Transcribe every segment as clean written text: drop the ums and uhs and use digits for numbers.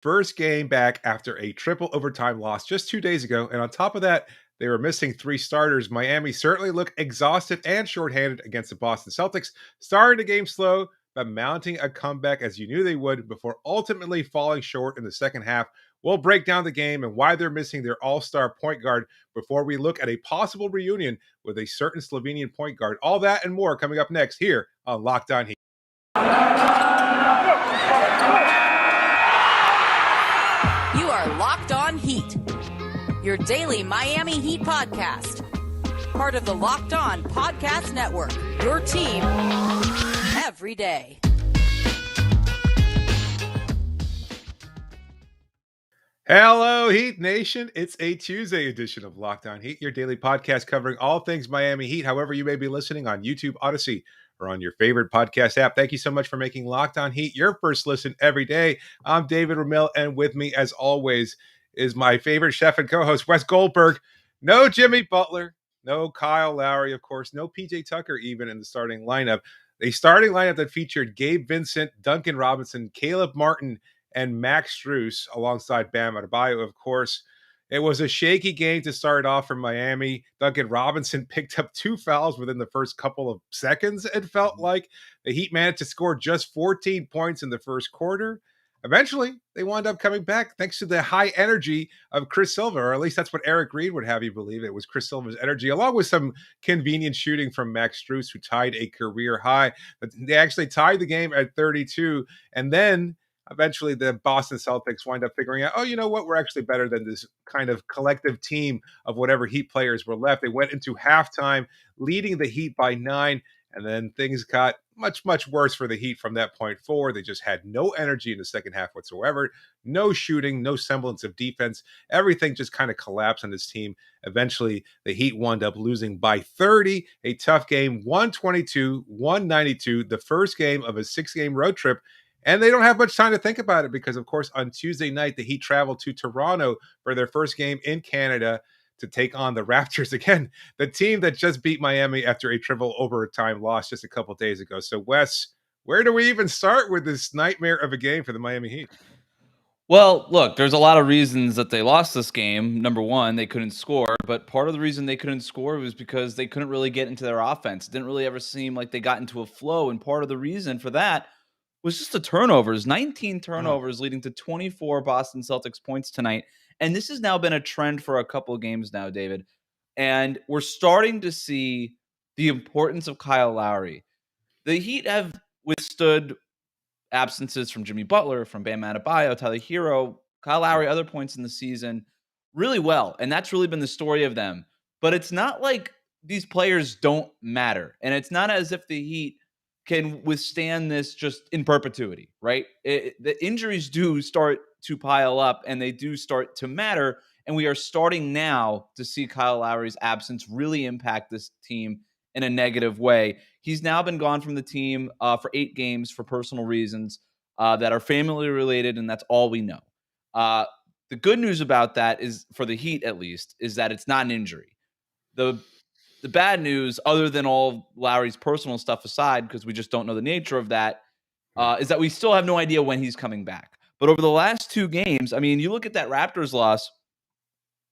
first game back after a triple overtime loss just 2 days ago. And on top of that, they were missing three starters. Miami certainly looked exhausted and shorthanded against the Boston Celtics, starting the game slow, but mounting a comeback as you knew they would before ultimately falling short in the second half. We'll break down the game and why they're missing their all-star point guard before we look at a possible reunion with a certain Slovenian point guard. All that and more coming up next here on Locked On Heat. You are Locked On Heat, your daily Miami Heat podcast. Part of the Locked On Podcast Network, your team every day. Hello, Heat Nation. It's a Tuesday edition of Locked On Heat, your daily podcast covering all things Miami Heat, however you may be listening on YouTube, Odyssey, or on your favorite podcast app. Thank you so much for making Locked On Heat your first listen every day. I'm David Ramil, and with me, as always, is my favorite chef and co-host, Wes Goldberg. No Jimmy Butler, no Kyle Lowry, of course, no PJ Tucker even in the starting lineup. A starting lineup that featured Gabe Vincent, Duncan Robinson, Caleb Martin, and Max Strus alongside Bam Adebayo, of course. It was a shaky game to start off for Miami. Duncan Robinson picked up 2 fouls within the first couple of seconds, it felt like. The Heat managed to score just 14 points in the first quarter. Eventually, they wound up coming back thanks to the high energy of Chris Silva, or at least that's what Eric Reed would have you believe. It was Chris Silva's energy, along with some convenient shooting from Max Strus, who tied a career high. But they actually tied the game at 32, and then eventually the Boston Celtics wind up figuring out, oh, you know what? We're actually better than this kind of collective team of whatever Heat players were left. They went into halftime leading the Heat by 9, and then things got much, much worse for the Heat from that point forward. They just had no energy in the second half whatsoever, no shooting, no semblance of defense. Everything just kind of collapsed on this team. Eventually, the Heat wound up losing by 30, a tough game, 122-192, the first game of a 6-game road trip. And they don't have much time to think about it because, of course, on Tuesday night, the Heat traveled to Toronto for their first game in Canada to take on the Raptors again, the team that just beat Miami after a triple overtime loss just a couple days ago. So, Wes, where do we even start with this nightmare of a game for the Miami Heat? Well, look, there's a lot of reasons that they lost this game. Number one, they couldn't score, but part of the reason they couldn't score was because they couldn't really get into their offense. It didn't really ever seem like they got into a flow, and part of the reason for that was just the turnovers. 19 turnovers leading to 24 Boston Celtics points tonight. And this has now been a trend for a couple of games now, David. And we're starting to see the importance of Kyle Lowry. The Heat have withstood absences from Jimmy Butler, from Bam Adebayo, Tyler Hero, Kyle Lowry, other points in the season really well. And that's really been the story of them. But it's not like these players don't matter. And it's not as if the Heat can withstand this just in perpetuity, right? The injuries do start to pile up and they do start to matter. And we are starting now to see Kyle Lowry's absence really impact this team in a negative way. He's now been gone from the team for 8 games for personal reasons that are family related, and that's all we know. The good news about that is, for the Heat at least, is that it's not an injury. The bad news, other than all Lowry's personal stuff aside, because we just don't know the nature of that, is that we still have no idea when he's coming back. But over the last 2 games, I mean, you look at that Raptors loss,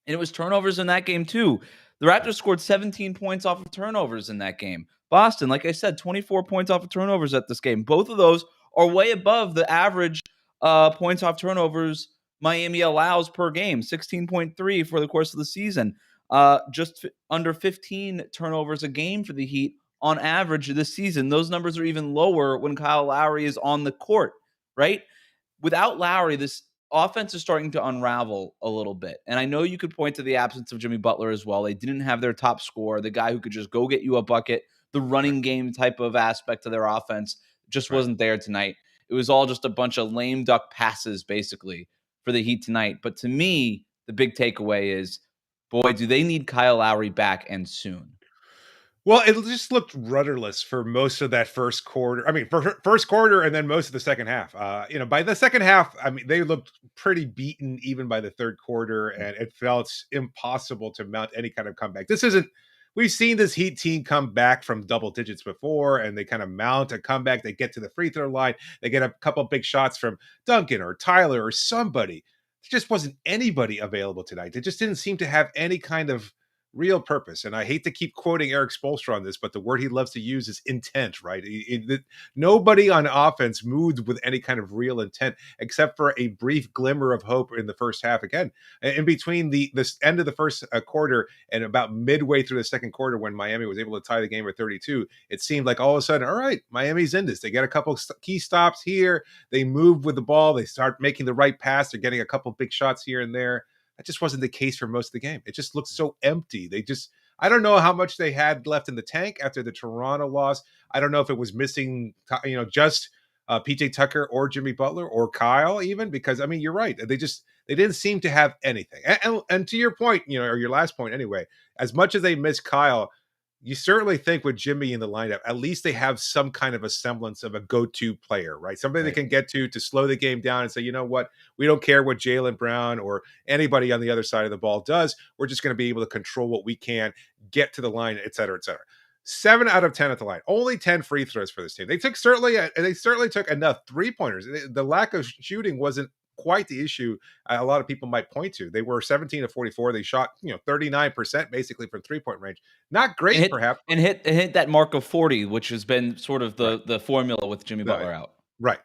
and it was turnovers in that game too. The Raptors scored 17 points off of turnovers in that game. Boston, like I said, 24 points off of turnovers at this game. Both of those are way above the average points off turnovers Miami allows per game, 16.3 for the course of the season. Just under 15 turnovers a game for the Heat on average this season. Those numbers are even lower when Kyle Lowry is on the court, right? Without Lowry, this offense is starting to unravel a little bit. And I know you could point to the absence of Jimmy Butler as well. They didn't have their top scorer, the guy who could just go get you a bucket. The running game type of aspect of their offense just wasn't there tonight. It was all just a bunch of lame duck passes, basically, for the Heat tonight. But to me, the big takeaway is, boy, do they need Kyle Lowry back, and soon. Well, it just looked rudderless for most of that first quarter. I mean, for first quarter and then most of the second half. By the second half, I mean, they looked pretty beaten even by the third quarter, and it felt impossible to mount any kind of comeback. we've seen this Heat team come back from double digits before, and they kind of mount a comeback. They get to the free throw line. They get a couple big shots from Duncan or Tyler or somebody. There just wasn't anybody available tonight. They just didn't seem to have any kind of real purpose. And I hate to keep quoting Eric Spoelstra on this, but the word he loves to use is intent, right? Nobody on offense moved with any kind of real intent, except for a brief glimmer of hope in the first half. Again, in between the end of the first quarter and about midway through the second quarter, when Miami was able to tie the game at 32, it seemed like all of a sudden, all right, Miami's in this. They get a couple key stops here. They move with the ball. They start making the right pass. They're getting a couple big shots here and there. That just wasn't the case for most of the game. It just looked so empty. I don't know how much they had left in the tank after the Toronto loss. I don't know if it was missing, just PJ Tucker or Jimmy Butler or Kyle even, because, I mean, you're right. They didn't seem to have anything. And to your point, or your last point anyway, as much as they miss Kyle, you certainly think with Jimmy in the lineup, at least they have some kind of a semblance of a go-to player, right? Somebody they can get to slow the game down and say, you know what, we don't care what Jaylen Brown or anybody on the other side of the ball does. We're just going to be able to control what we can, get to the line, et cetera, et cetera. 7 out of 10 at the line, only 10 free throws for this team. They certainly took enough 3-pointers. The lack of shooting wasn't quite the issue a lot of people might point to. They were 17 of 44. They shot 39% basically from 3-point range. Not great, perhaps, and hit that mark of 40, which has been sort of the formula with Jimmy Butler out. Right,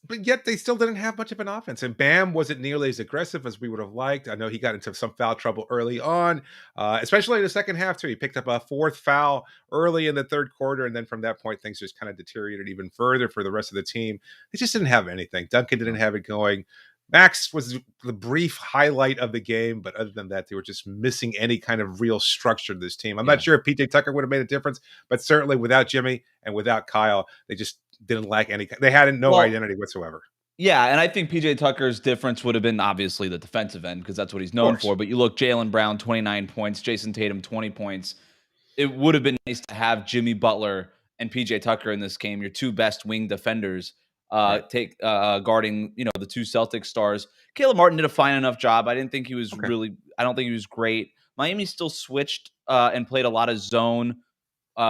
but yet they still didn't have much of an offense. And Bam wasn't nearly as aggressive as we would have liked. I know he got into some foul trouble early on, especially in the second half too. He picked up a 4th foul early in the third quarter, and then from that point, things just kind of deteriorated even further for the rest of the team. They just didn't have anything. Duncan didn't have it going. Max was the brief highlight of the game, but other than that, they were just missing any kind of real structure to this team. I'm not sure if PJ Tucker would have made a difference, but certainly without Jimmy and without Kyle, they just didn't lack any. They had no identity whatsoever. Yeah, and I think PJ Tucker's difference would have been obviously the defensive end, because that's what he's known for. But you look, Jaylen Brown, 29 points, Jason Tatum, 20 points. It would have been nice to have Jimmy Butler and PJ Tucker in this game, your two best wing defenders, guarding the two Celtics stars. Caleb Martin did a fine enough job. I didn't think he was I don't think he was great. Miami still switched and played a lot of zone.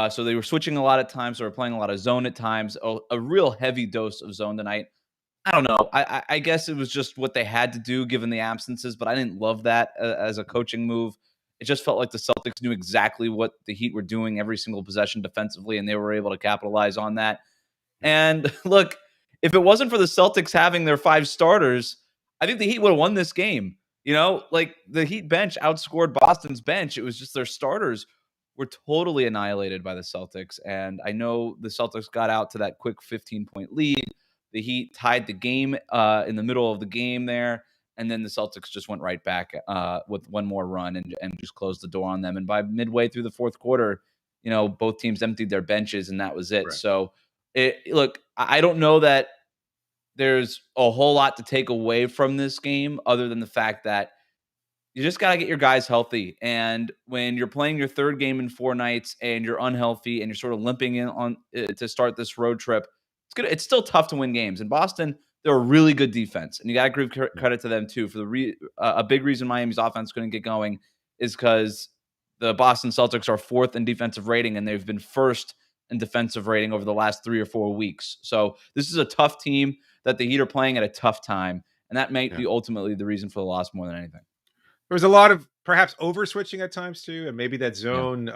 So they were switching a lot of times. They were playing a lot of zone at times. A real heavy dose of zone tonight. I don't know. I guess it was just what they had to do given the absences, but I didn't love that as a coaching move. It just felt like the Celtics knew exactly what the Heat were doing every single possession defensively, and they were able to capitalize on that. And look, if it wasn't for the Celtics having their 5 starters, I think the Heat would have won this game. Like the Heat bench outscored Boston's bench. It was just their starters were totally annihilated by the Celtics. And I know the Celtics got out to that quick 15-point lead. The Heat tied the game in the middle of the game there. And then the Celtics just went right back with one more run and just closed the door on them. And by midway through the fourth quarter, both teams emptied their benches, and that was it. Right. So, look, I don't know that there's a whole lot to take away from this game other than the fact that you just got to get your guys healthy. And when you're playing your third game in 4 nights and you're unhealthy and you're sort of limping in on to start this road trip, it's still tough to win games. In Boston, they're a really good defense, and you got to give credit to them too. For a big reason Miami's offense couldn't get going is because the Boston Celtics are 4th in defensive rating, and they've been 1st in defensive rating over the last 3 or 4 weeks. So this is a tough team that the Heat are playing at a tough time, and that might be ultimately the reason for the loss more than anything. There was a lot of perhaps over switching at times too, and maybe that zone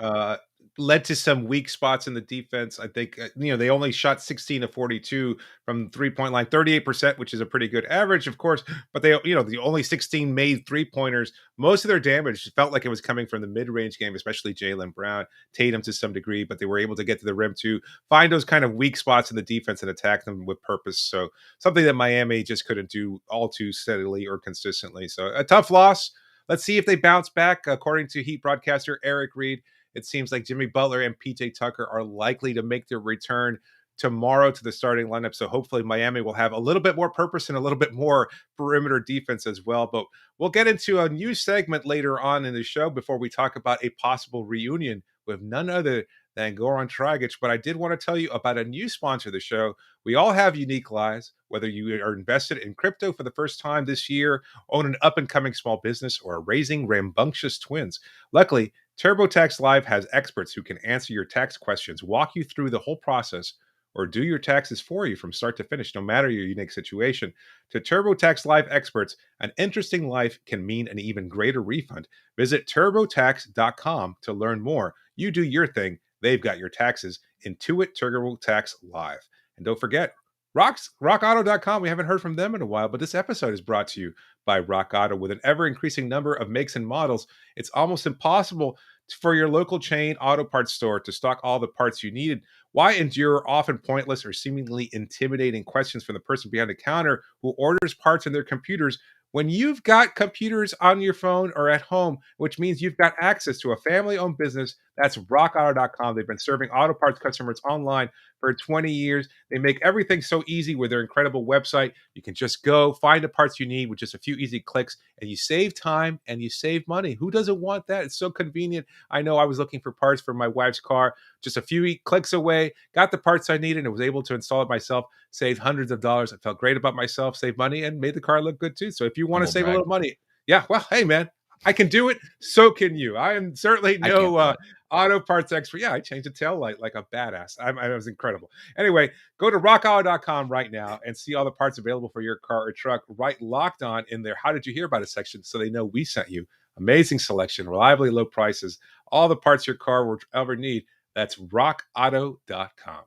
led to some weak spots in the defense. I think they only shot 16 of 42 from the 3-point line, 38%, which is a pretty good average, of course. But they, the only 16 made 3-pointers. Most of their damage felt like it was coming from the mid-range game, especially Jaylen Brown, Tatum to some degree. But they were able to get to the rim to find those kind of weak spots in the defense and attack them with purpose. So something that Miami just couldn't do all too steadily or consistently. So a tough loss. Let's see if they bounce back. According to Heat broadcaster Eric Reed, it seems like Jimmy Butler and PJ Tucker are likely to make their return tomorrow to the starting lineup. So hopefully Miami will have a little bit more purpose and a little bit more perimeter defense as well. But we'll get into a new segment later on in the show before we talk about a possible reunion with none other than Goran Dragic. But I did want to tell you about a new sponsor of the show. We all have unique lives, whether you are invested in crypto for the first time this year, own an up-and-coming small business, or are raising rambunctious twins. Luckily, TurboTax Live has experts who can answer your tax questions, walk you through the whole process, or do your taxes for you from start to finish, no matter your unique situation. To TurboTax Live experts, an interesting life can mean an even greater refund. Visit turbotax.com to learn more. You do your thing, they've got your taxes. Intuit TurboTax Live. And don't forget, rockauto.com. We haven't heard from them in a while, but this episode is brought to you by Rock Auto. With an ever increasing number of makes and models, it's almost impossible for your local chain auto parts store to stock all the parts you needed. Why endure often pointless or seemingly intimidating questions from the person behind the counter who orders parts in their computers when you've got computers on your phone or at home, which means you've got access to a family-owned business? That's rockauto.com. They've been serving auto parts customers online for 20 years. They make everything so easy with their incredible website. You can just go find the parts you need with just a few easy clicks, and you save time and you save money. Who doesn't want that? It's so convenient. I know I was looking for parts for my wife's car, just a few clicks away, got the parts I needed, and was able to install it myself, saved hundreds of dollars. I felt great about myself, saved money, and made the car look good too. So if you want to Humble save a brag. little money, yeah, well, hey, man, I can do it. So can you. I am certainly I can't do no it. auto parts expert. Yeah, I changed the tail light like a badass. I was incredible. Anyway, go to rockauto.com right now and see all the parts available for your car or truck. Right, Locked On in there. How did you hear about it section so they know we sent you. Amazing selection, reliably low prices, all the parts your car will ever need. That's rockauto.com.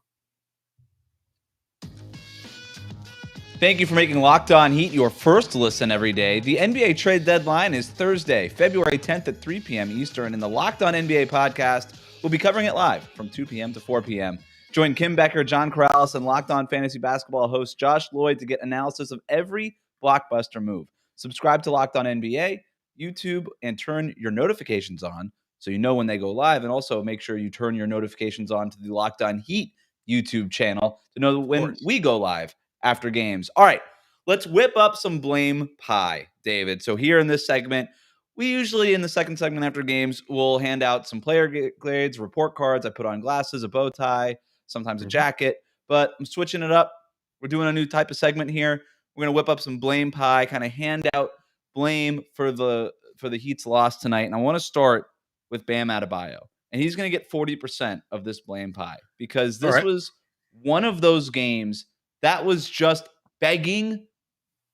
Thank you for making Locked On Heat your first listen every day. The NBA trade deadline is Thursday, February 10th at 3 p.m. Eastern, and the Locked On NBA podcast will be covering it live from 2 p.m. to 4 p.m. Join Kim Becker, John Corrales, and Locked On Fantasy Basketball host Josh Lloyd to get analysis of every blockbuster move. Subscribe to Locked On NBA, YouTube, and turn your notifications on so you know when they go live. And also make sure you turn your notifications on to the Locked On Heat YouTube channel to know when we go live after games. All right, let's whip up some blame pie, David. So here in this segment, we usually in the second segment after games, we'll hand out some player grades, report cards. I put on glasses, a bow tie, sometimes a jacket, but I'm switching it up. We're doing a new type of segment here. We're going to whip up some blame pie, kind of hand out blame for the Heat's loss tonight. And I want to start with Bam Adebayo. And he's going to get 40% of this blame pie because this was one of those games that was just begging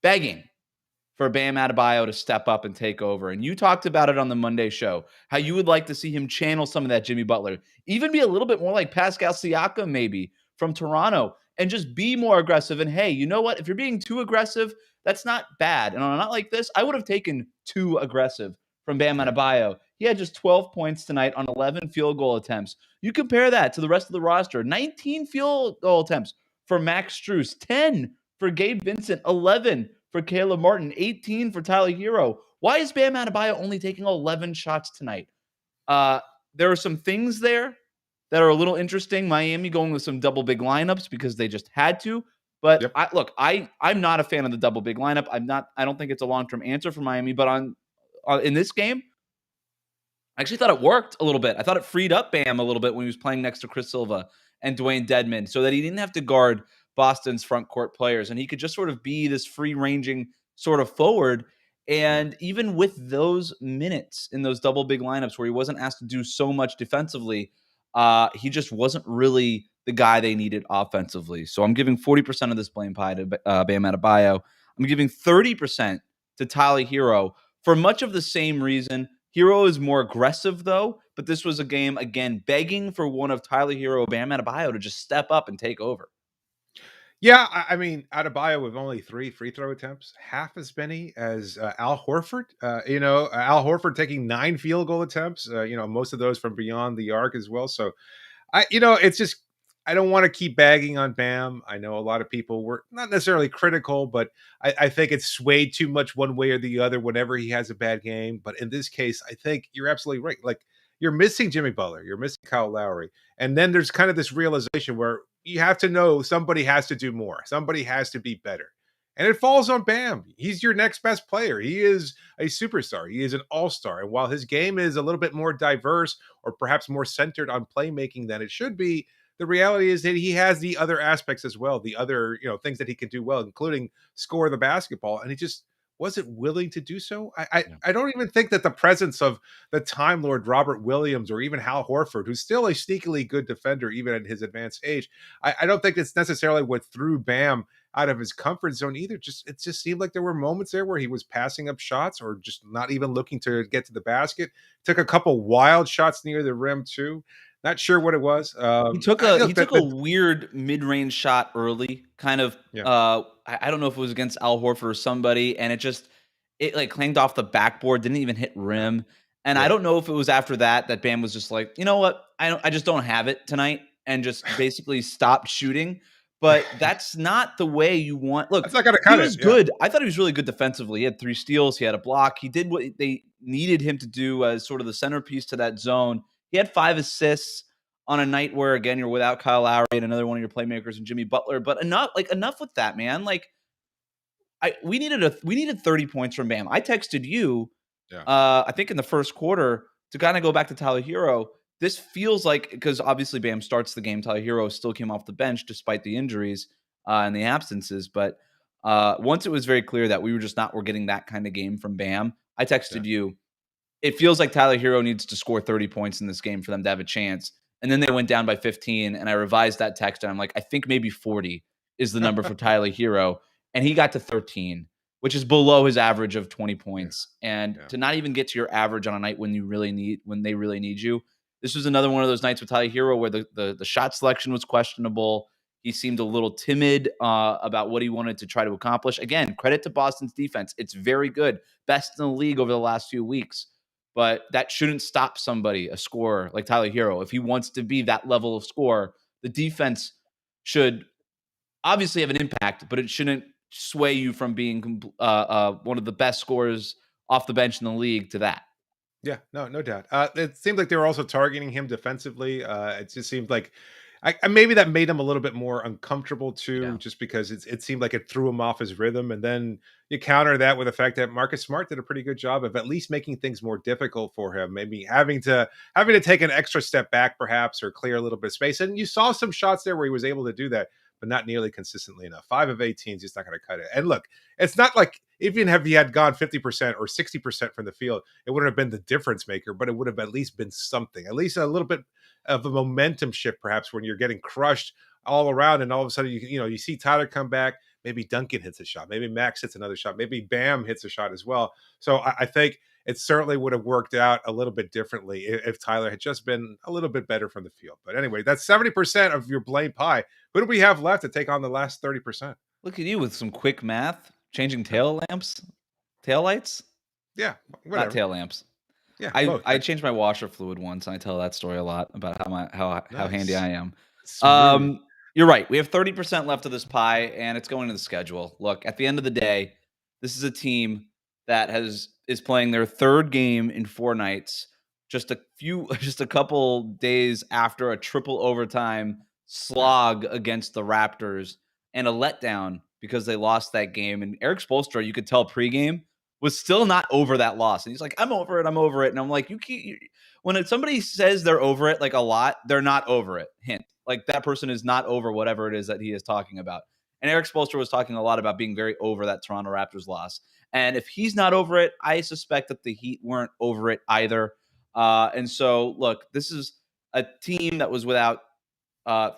for Bam Adebayo to step up and take over. And you talked about it on the Monday show, how you would like to see him channel some of that Jimmy Butler, even be a little bit more like Pascal Siakam maybe from Toronto, and just be more aggressive. And hey, you know what? If you're being too aggressive, that's not bad. And on a night like this, I would have taken too aggressive from Bam Adebayo. He had just 12 points tonight on 11 field goal attempts. You compare that to the rest of the roster, 19 field goal attempts for Max Strus, 10 for Gabe Vincent, 11 for Caleb Martin, 18 for Tyler Hero. Why is Bam Adebayo only taking 11 shots tonight? There are some things there that are a little interesting. Miami going with some double big lineups because they just had to. But I'm not a fan of the double big lineup. I don't think it's a long-term answer for Miami. But in this game, I actually thought it worked a little bit. I thought it freed up Bam a little bit when he was playing next to Chris Silva and Dwayne Dedmon so that he didn't have to guard Boston's front court players. And he could just sort of be this free-ranging sort of forward. And even with those minutes in those double big lineups where he wasn't asked to do so much defensively, he just wasn't really the guy they needed offensively. So I'm giving 40% of this blame pie to Bam Adebayo. I'm giving 30% to Tyler Hero for much of the same reason. Hero is more aggressive, though, but this was a game, again, begging for one of Tyler Hero, Bam Adebayo to just step up and take over. Yeah, I mean, Adebayo with only 3 free throw attempts, half as many as Al Horford. Al Horford taking 9 field goal attempts, most of those from beyond the arc as well. So, it's just, I don't want to keep bagging on Bam. I know a lot of people were not necessarily critical, but I think it's swayed too much one way or the other whenever he has a bad game. But in this case, I think you're absolutely right. Like, you're missing Jimmy Butler, you're missing Kyle Lowry. And then there's kind of this realization where you have to know somebody has to do more. Somebody has to be better. And it falls on Bam. He's your next best player. He is a superstar. He is an all-star. And while his game is a little bit more diverse or perhaps more centered on playmaking than it should be, the reality is that he has the other aspects as well, the other, things that he can do well, including score the basketball. And he just wasn't willing to do so. I Yeah. I don't even think that the presence of the Time Lord Robert Williams or even Hal Horford, who's still a sneakily good defender even at his advanced age, I don't think it's necessarily what threw Bam out of his comfort zone either. It just seemed like there were moments there where he was passing up shots or just not even looking to get to the basket. Took a couple wild shots near the rim too. Not sure what it was. He took I a look he that took a weird mid-range shot early, kind of, yeah, I don't know if it was against Al Horford or somebody, and it, like, clanged off the backboard, didn't even hit yeah, rim, and I yeah. don't know if it was after that Bam was just like, "You know what? I just don't have it tonight," and just basically stopped shooting, but that's not the way you want. Look, That's not gonna he cut it. was Yeah. good. I thought he was really good defensively. He had 3 steals, he had a block, he did what they needed him to do as sort of the centerpiece to that zone. He had 5 assists on a night where, again, you're without Kyle Lowry and another one of your playmakers and Jimmy Butler. But enough with that, man. Like, we needed 30 points from Bam. I texted you, Yeah. I think in the first quarter, to kind of go back to Tyler Hero. This feels like, because obviously Bam starts the game. Tyler Hero still came off the bench despite the injuries and the absences. But once it was very clear that we were just not, we're getting that kind of game from Bam, I Yeah. texted you, it feels like Tyler Hero needs to score 30 points in this game for them to have a chance. And then they went down by 15, and I revised that text, and I'm like, I think maybe 40 is the number for Tyler Hero. And he got to 13, which is below his average of 20 Yeah. points. And Yeah. to not even get to your average on a night when they really need you. This was another one of those nights with Tyler Hero where the shot selection was questionable. He seemed a little timid about what he wanted to try to accomplish. Again, credit to Boston's defense. It's very good. Best in the league over the last few weeks. But that shouldn't stop somebody, a scorer like Tyler Hero. If he wants to be that level of scorer, the defense should obviously have an impact, but it shouldn't sway you from being one of the best scorers off the bench in the league to that. Yeah, no doubt. It seemed like they were also targeting him defensively. It just seemed like maybe that made him a little bit more uncomfortable too, Yeah. just because it seemed like it threw him off his rhythm. And then you counter that with the fact that Marcus Smart did a pretty good job of at least making things more difficult for him. Maybe having to take an extra step back, perhaps, or clear a little bit of space. And you saw some shots there where he was able to do that, but not nearly consistently enough. 5 of 18 is just not going to cut it. And look, it's not like even if he had gone 50% or 60% from the field, it wouldn't have been the difference maker, but it would have at least been something, at least a little bit of a momentum shift, perhaps, when you're getting crushed all around, and all of a sudden you see Tyler come back. Maybe Duncan hits a shot. Maybe Max hits another shot. Maybe Bam hits a shot as well. So I think it certainly would have worked out a little bit differently if Tyler had just been a little bit better from the field. But anyway, that's 70% of your blame pie. Who do we have left to take on the last 30%? Look at you with some quick math, changing tail lights, Yeah, not whatever. tail lamps. Yeah, I both. I changed my washer fluid once, and I tell that story a lot about how handy Nice. I am. Smooth. You're right. We have 30% left of this pie, and it's going to the schedule. Look, at the end of the day, this is a team that is playing their third game in 4 nights, just a couple days after a triple overtime slog against the Raptors, and a letdown because they lost that game. And Eric Spoelstra, you could tell pregame, was still not over that loss. And he's like, I'm over it. I'm over it. And I'm like, when somebody says they're over it, like a lot, they're not over it. Hint. Like, that person is not over whatever it is that he is talking about. And Eric Spoelstra was talking a lot about being very over that Toronto Raptors loss. And if he's not over it, I suspect that the Heat weren't over it either. And so, look, this is a team that was without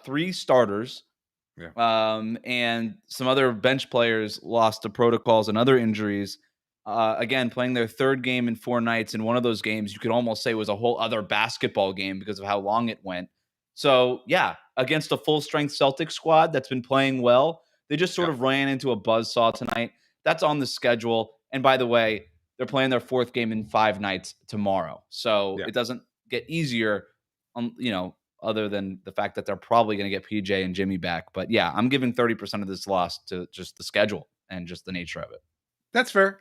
3 starters. Yeah. And some other bench players lost to protocols and other injuries. Again, playing their third game in 4 nights. And one of those games you could almost say was a whole other basketball game because of how long it went. So, yeah, against a full-strength Celtics squad that's been playing well, they just sort of ran into a buzzsaw tonight. That's on the schedule. And by the way, they're playing their 4th game in 5 nights tomorrow. So Yeah. it doesn't get easier, other than the fact that they're probably going to get PJ and Jimmy back. But yeah, I'm giving 30% of this loss to just the schedule and just the nature of it. That's fair.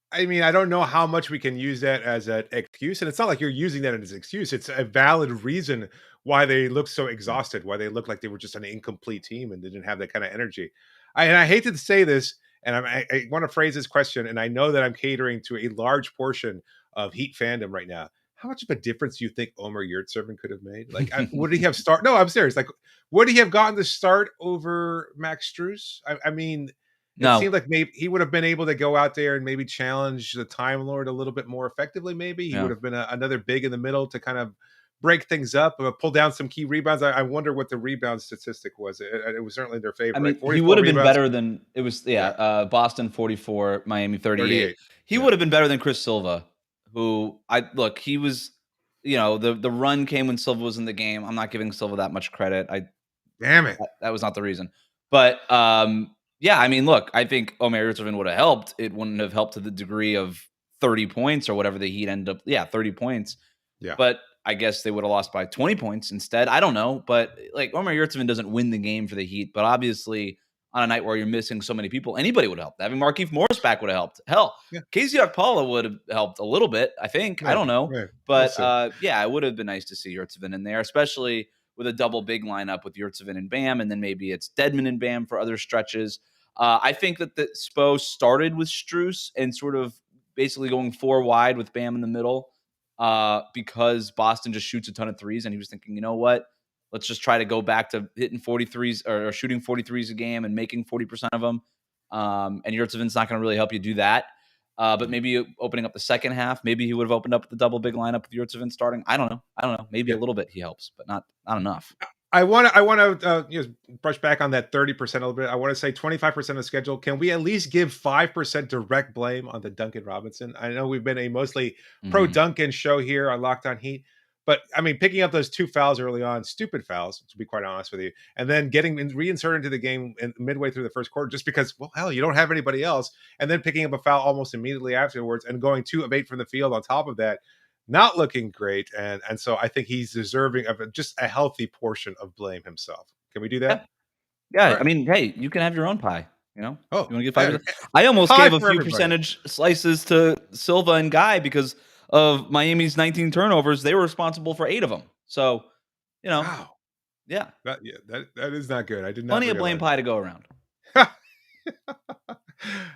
I mean, I don't know how much we can use that as an excuse. And it's not like you're using that as an excuse. It's a valid reason why they look so exhausted, why they look like they were just an incomplete team and didn't have that kind of energy. And I hate to say this, and I want to phrase this question, and I know that I'm catering to a large portion of Heat fandom right now. How much of a difference do you think Omer Yurtseven could have made? Like, would he have No, I'm serious. Like, would he have gotten the start over Max Strus? I mean, It No. seemed like maybe he would have been able to go out there and maybe challenge the Time Lord a little bit more effectively. Maybe he would Yeah. have been another big in the middle to kind of break things up, pull down some key rebounds. I wonder what the rebound statistic was. It was certainly in their favor, I right? mean, he 44 would have been rebounds. better than it was. Yeah, Boston 44, Miami 38. 38. He Yeah. would have been better than Chris Silva, who he was. The run came when Silva was in the game. I'm not giving Silva that much credit. Damn it. That was not the reason. But yeah, I mean, look, I think Omer Yurtseven would have helped. It wouldn't have helped to the degree of 30 points or whatever the Heat end up. Yeah, 30 points. Yeah. But I guess they would have lost by 20 points instead. I don't know. But like Omer Yurtseven doesn't win the game for the Heat. But obviously, on a night where you're missing so many people, anybody would help. Having Markieff Morris back would have helped. Hell, Yeah. Casey Okpala would have helped a little bit, I think. I don't know. Maybe. But We'll yeah, it would have been nice to see Yurtseven in there, especially with a double big lineup with Yurtseven and Bam, and then maybe it's Dedmon and Bam for other stretches. I think that the Spo started with Strus and sort of basically going 4 wide with Bam in the middle because Boston just shoots a ton of threes, and he was thinking, you know what? Let's just try to go back to hitting 43s or shooting 43s a game and making 40% of them. And Yurtseven's not going to really help you do that. But maybe opening up the second half, maybe he would have opened up the double big lineup with Yurtseven starting. I don't know. Maybe a little bit he helps, but not enough. I want to brush back on that 30% a little bit. I want to say 25% of schedule. Can we at least give 5% direct blame on the Duncan Robinson? I know we've been a mostly pro Duncan show here on Locked On Heat, but I mean, picking up those 2 fouls early on, stupid fouls, to be quite honest with you, and then getting reinserted into the game midway through the first quarter just because, well, hell, you don't have anybody else, and then picking up a foul almost immediately afterwards and going 2 of 8 from the field on top of that. Not looking great, and so I think he's deserving of just a healthy portion of blame himself. Can we do that? Yeah. Right. I mean, hey, you can have your own pie. You know, Oh, you want to get yeah. 5? I almost Pie gave a for few everybody. percentage slices to Silva and Guy because of Miami's 19 turnovers. They were responsible for 8 of them. So, Wow. yeah, That is not good. I did not. plenty of blame realize. pie to go around.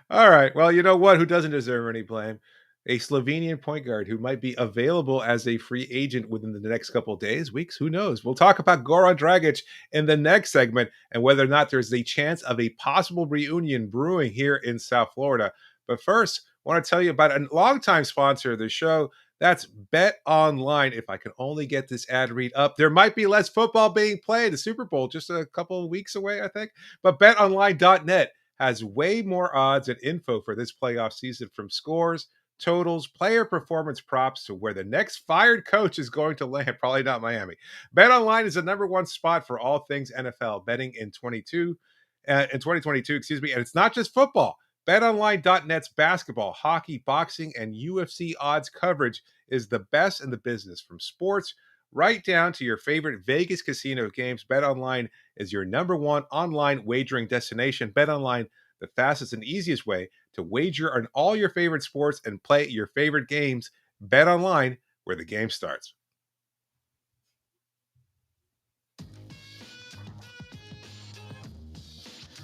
All right. Well, you know what? Who doesn't deserve any blame? A Slovenian point guard who might be available as a free agent within the next couple of days, weeks. Who knows? We'll talk about Goran Dragic in the next segment and whether or not there's a chance of a possible reunion brewing here in South Florida. But first, I want to tell you about a longtime sponsor of the show. That's Bet Online. If I can only get this ad read up, there might be less football being played. The Super Bowl just a couple of weeks away, I think. But BetOnline.net has way more odds and info for this playoff season, from scores, totals, player performance props to where the next fired coach is going to land. Probably not Miami. BetOnline is the #1 spot for all things NFL betting in 2022, excuse me. And it's not just football. BetOnline.net's basketball, hockey, boxing, and UFC odds coverage is the best in the business. From sports right down to your favorite Vegas casino games, BetOnline is your #1 online wagering destination. BetOnline, the fastest and easiest way to wager on all your favorite sports and play your favorite games. BetOnline, where the game starts.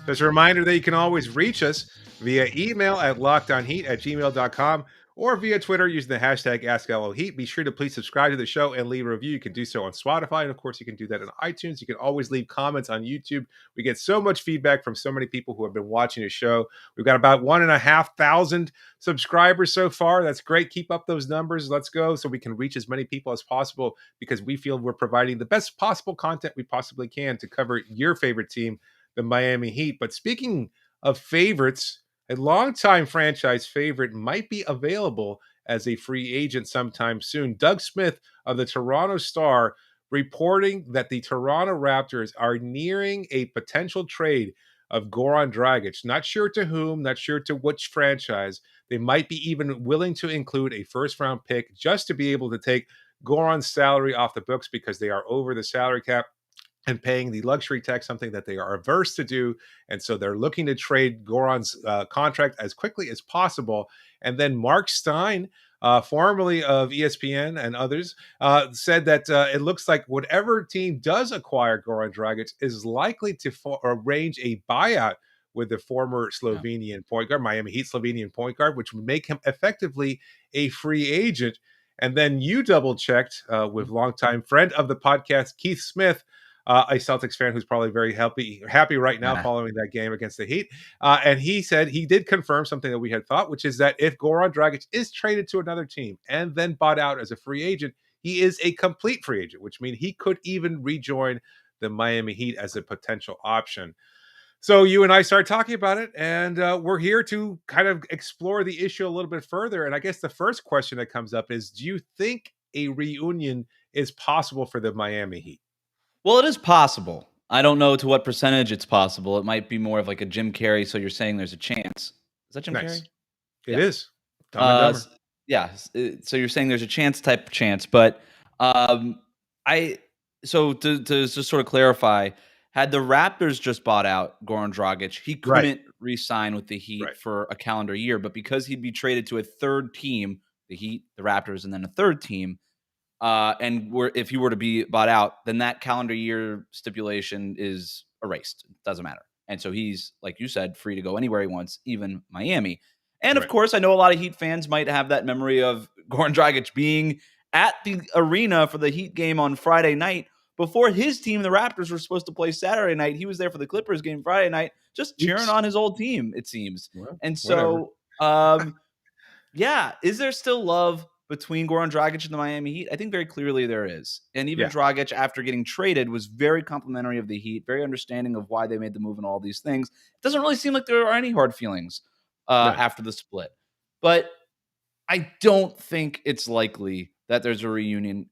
Just a reminder that you can always reach us via email at lockdownheat@gmail.com or via Twitter using the hashtag AskLOHeat. Be sure to please subscribe to the show and leave a review. You can do so on Spotify, and of course, you can do that on iTunes. You can always leave comments on YouTube. We get so much feedback from so many people who have been watching the show. We've got about 1,500 subscribers so far. That's great. Keep up those numbers. Let's go so we can reach as many people as possible, because we feel we're providing the best possible content we possibly can to cover your favorite team, the Miami Heat. But speaking of favorites, a longtime franchise favorite might be available as a free agent sometime soon. Doug Smith of the Toronto Star reporting that the Toronto Raptors are nearing a potential trade of Goran Dragic. Not sure to whom, not sure to which franchise. They might be even willing to include a first-round pick just to be able to take Goran's salary off the books, because they are over the salary cap and paying the luxury tax, something that they are averse to do. And so they're looking to trade Goran's contract as quickly as possible. And then Mark Stein, formerly of ESPN and others, said that it looks like whatever team does acquire Goran Dragic is likely to arrange a buyout with the former Slovenian point guard, Miami Heat Slovenian point guard, which would make him effectively a free agent. And then you double-checked with longtime friend of the podcast, Keith Smith, a Celtics fan who's probably very happy right now following that game against the Heat. And he said he did confirm something that we had thought, which is that if Goran Dragic is traded to another team and then bought out as a free agent, he is a complete free agent, which means he could even rejoin the Miami Heat as a potential option. So you and I started talking about it, and we're here to kind of explore the issue a little bit further. And I guess the first question that comes up is, do you think a reunion is possible for the Miami Heat? Well, it is possible. I don't know to what percentage it's possible. It might be more of like a Jim Carrey, so you're saying there's a chance. Is that Jim Nice. Carrey? It Yeah. is. Dumb and Dumber. Yeah. So you're saying there's a chance type of chance, but I so to just sort of clarify, had the Raptors just bought out Goran Dragic, he couldn't re-sign with the Heat for a calendar year, but because he'd be traded to a third team, the Heat, the Raptors, and then a third team, if he were to be bought out, then that calendar year stipulation is erased. It doesn't matter. And so he's, like you said, free to go anywhere he wants, even Miami. And of course, I know a lot of Heat fans might have that memory of Goran Dragic being at the arena for the Heat game on Friday night before his team, the Raptors, were supposed to play Saturday night. He was there for the Clippers game Friday night, just cheering on his old team, it seems. Well, and so, yeah, is there still love between Goran Dragic and the Miami Heat? I think very clearly there is. And even Dragic, after getting traded, was very complimentary of the Heat, very understanding of why they made the move and all these things. It doesn't really seem like there are any hard feelings after the split. But I don't think it's likely that there's a reunion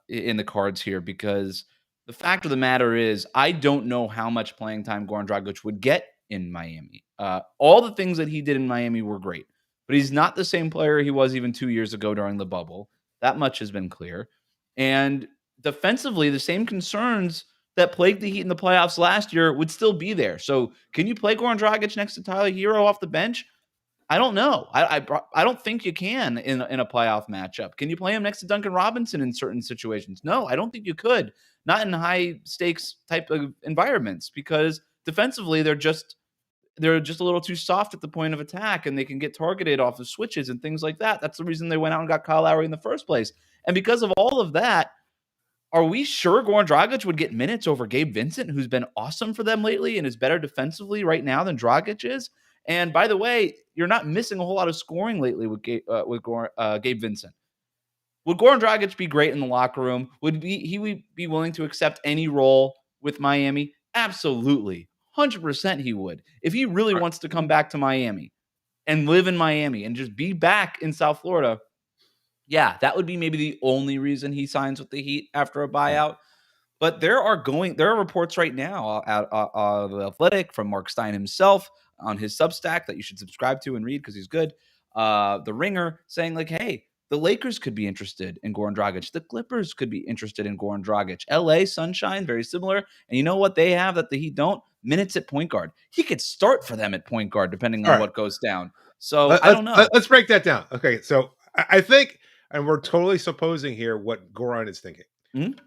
in the cards here, because the fact of the matter is I don't know how much playing time Goran Dragic would get in Miami. All the things that he did in Miami were great, but he's not the same player he was even 2 years ago during the bubble. That much has been clear. And defensively, the same concerns that plagued the Heat in the playoffs last year would still be there. So can you play Goran Dragic next to Tyler Hero off the bench? I don't know. I don't think you can in a playoff matchup. Can you play him next to Duncan Robinson in certain situations? No, I don't think you could. Not in high stakes type of environments, because defensively they're just a little too soft at the point of attack, and they can get targeted off of switches and things like that. That's the reason they went out and got Kyle Lowry in the first place. And because of all of that, are we sure Goran Dragic would get minutes over Gabe Vincent, who's been awesome for them lately and is better defensively right now than Dragic is? And by the way, you're not missing a whole lot of scoring lately with Gabe Vincent. Would Goran Dragic be great in the locker room? Would he be willing to accept any role with Miami? Absolutely. 100% he would. If he really wants to come back to Miami and live in Miami and just be back in South Florida, yeah, that would be maybe the only reason he signs with the Heat after a buyout. But there are reports right now out of The Athletic from Mark Stein himself on his Substack that you should subscribe to and read because he's good. The Ringer saying like, hey, the Lakers could be interested in Goran Dragic. The Clippers could be interested in Goran Dragic. LA Sunshine, very similar. And you know what they have that the Heat don't? Minutes at point guard. He could start for them at point guard depending on what goes down. So I don't know. Let's break that down. Okay, so I think, and we're totally supposing here what Goran is thinking. Mm-hmm.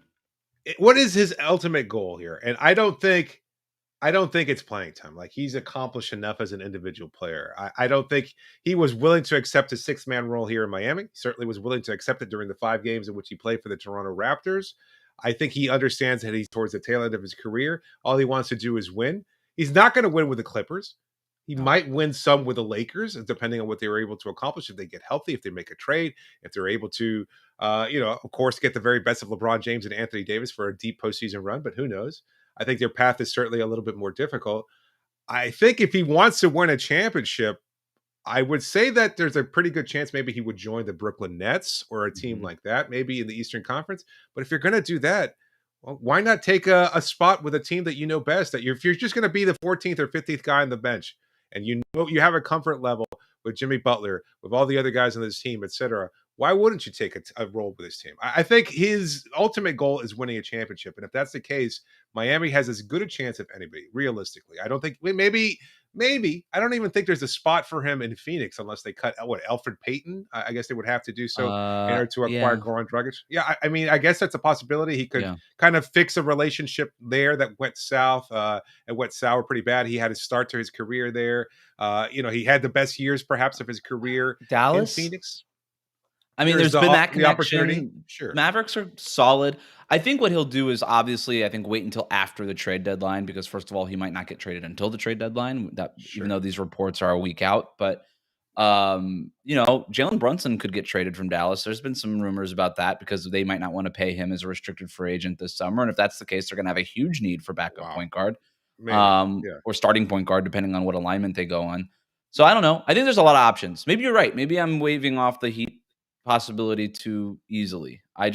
What is his ultimate goal here? And I don't think it's playing time. Like, he's accomplished enough as an individual player. I don't think he was willing to accept a 6-man role here in Miami. He certainly was willing to accept it during the 5 games in which he played for the Toronto Raptors. I think he understands that he's towards the tail end of his career. All he wants to do is win. He's not going to win with the Clippers. He might win some with the Lakers, depending on what they were able to accomplish. If they get healthy, if they make a trade, if they're able to, of course, get the very best of LeBron James and Anthony Davis for a deep postseason run. But who knows? I think their path is certainly a little bit more difficult. I think if he wants to win a championship, I would say that there's a pretty good chance maybe he would join the Brooklyn Nets or a team like that, maybe in the Eastern Conference. But if you're going to do that, well, why not take a spot with a team that you know best? That if you're just going to be the 14th or 15th guy on the bench, and you know you have a comfort level with Jimmy Butler, with all the other guys on this team, etc., why wouldn't you take a role with this team? I think his ultimate goal is winning a championship. And if that's the case, Miami has as good a chance of anybody, realistically. I don't think, maybe, I don't even think there's a spot for him in Phoenix unless they cut, Elfrid Payton? I guess they would have to do so in order to acquire Goran Dragic. Yeah, I mean, I guess that's a possibility. He could kind of fix a relationship there that went south and went sour pretty bad. He had a start to his career there. He had the best years perhaps of his career Dallas? in Phoenix. I mean, There's there's been that the opportunity. connection. Sure. Mavericks are solid. I think what he'll do is obviously, I think, wait until after the trade deadline because first of all, he might not get traded until the trade deadline. That even Sure. though these reports are a week out, but Jalen Brunson could get traded from Dallas. There's been some rumors about that because they might not want to pay him as a restricted free agent this summer. And if that's the case, they're going to have a huge need for backup Wow. point guard, Maybe. Yeah. or starting point guard, depending on what alignment they go on. So I don't know. I think there's a lot of options. Maybe you're right. Maybe I'm waving off the Heat possibility too easily. I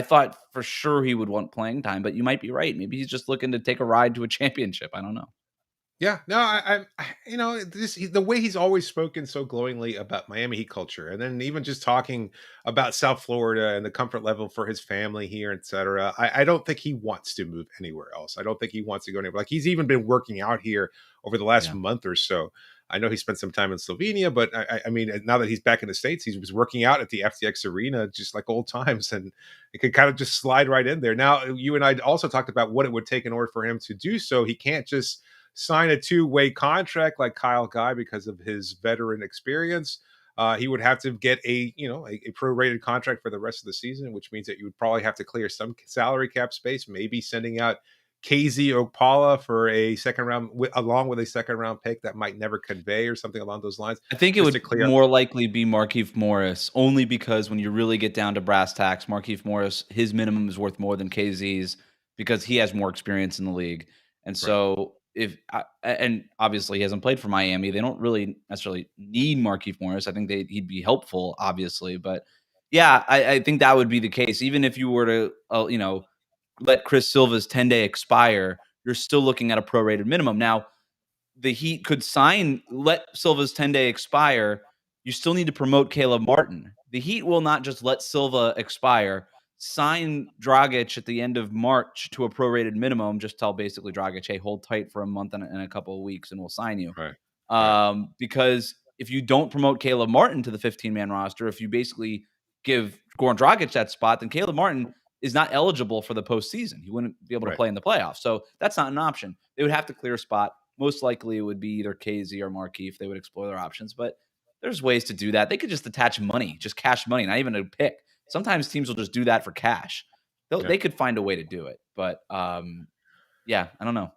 thought for sure he would want playing time, but you might be right. Maybe he's just looking to take a ride to a championship. I don't know. Yeah, no, the way he's always spoken so glowingly about Miami Heat culture, and then even just talking about South Florida and the comfort level for his family here, etc. I don't think he wants to move anywhere else. I don't think he wants to go anywhere. Like he's even been working out here over the last Yeah. month or so. I know he spent some time in Slovenia, but I mean, now that he's back in the States, he was working out at the FTX Arena just like old times, and it could kind of just slide right in there. Now, you and I also talked about what it would take in order for him to do so. He can't just sign a two-way contract like Kyle Guy because of his veteran experience. He would have to get a prorated contract for the rest of the season, which means that you would probably have to clear some salary cap space, maybe sending out KZ Okpala for a second round, along with a second round pick that might never convey or something along those lines. I think it Just to would clear up. more likely be Markieff Morris, only because when you really get down to brass tacks, Markieff Morris, his minimum is worth more than KZ's because he has more experience in the league. And Right. so and obviously he hasn't played for Miami. They don't really necessarily need Markieff Morris. I think he'd be helpful, obviously. But yeah, I think that would be the case. Even if you were to, let Chris Silva's 10-day expire, you're still looking at a prorated minimum. Now, the Heat could let Silva's 10-day expire. You still need to promote Caleb Martin. The Heat will not just let Silva expire, sign Dragic at the end of March to a prorated minimum, just tell basically Dragic, hey, hold tight for a month and a couple of weeks and we'll sign you. Right. Right. Because if you don't promote Caleb Martin to the 15-man roster, if you basically give Goran Dragic that spot, then Caleb Martin is not eligible for the postseason. He wouldn't be able to Right. play in the playoffs. So that's not an option. They would have to clear a spot. Most likely it would be either KZ or Markieff. They would explore their options, but there's ways to do that. They could just attach money, just cash money, not even a pick. Sometimes teams will just do that for cash. Yeah. They could find a way to do it, but yeah, I don't know.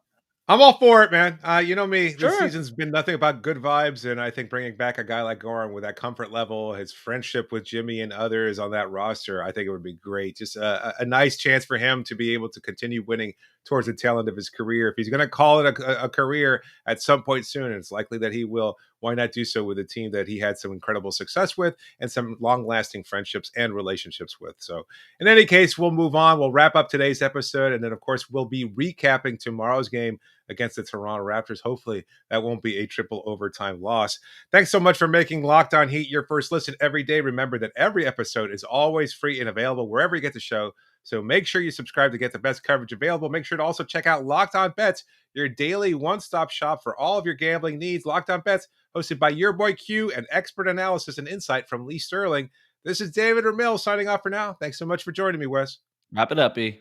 I'm all for it, man. You know me. This Sure. season's been nothing about good vibes, and I think bringing back a guy like Goran with that comfort level, his friendship with Jimmy and others on that roster, I think it would be great. Just a nice chance for him to be able to continue winning towards the tail end of his career. If he's going to call it a career at some point soon, and it's likely that he will, why not do so with a team that he had some incredible success with and some long-lasting friendships and relationships with? So in any case, we'll move on. We'll wrap up today's episode, and then, of course, we'll be recapping tomorrow's game against the Toronto Raptors. Hopefully that won't be a triple overtime loss. Thanks so much for making Locked On Heat your first listen every day. Remember that every episode is always free and available wherever you get the show. So make sure you subscribe to get the best coverage available. Make sure to also check out Locked On Bets, your daily one-stop shop for all of your gambling needs. Locked On Bets, hosted by your boy Q, and expert analysis and insight from Lee Sterling. This is David Ramil signing off for now. Thanks so much for joining me, Wes. Wrap it up, E.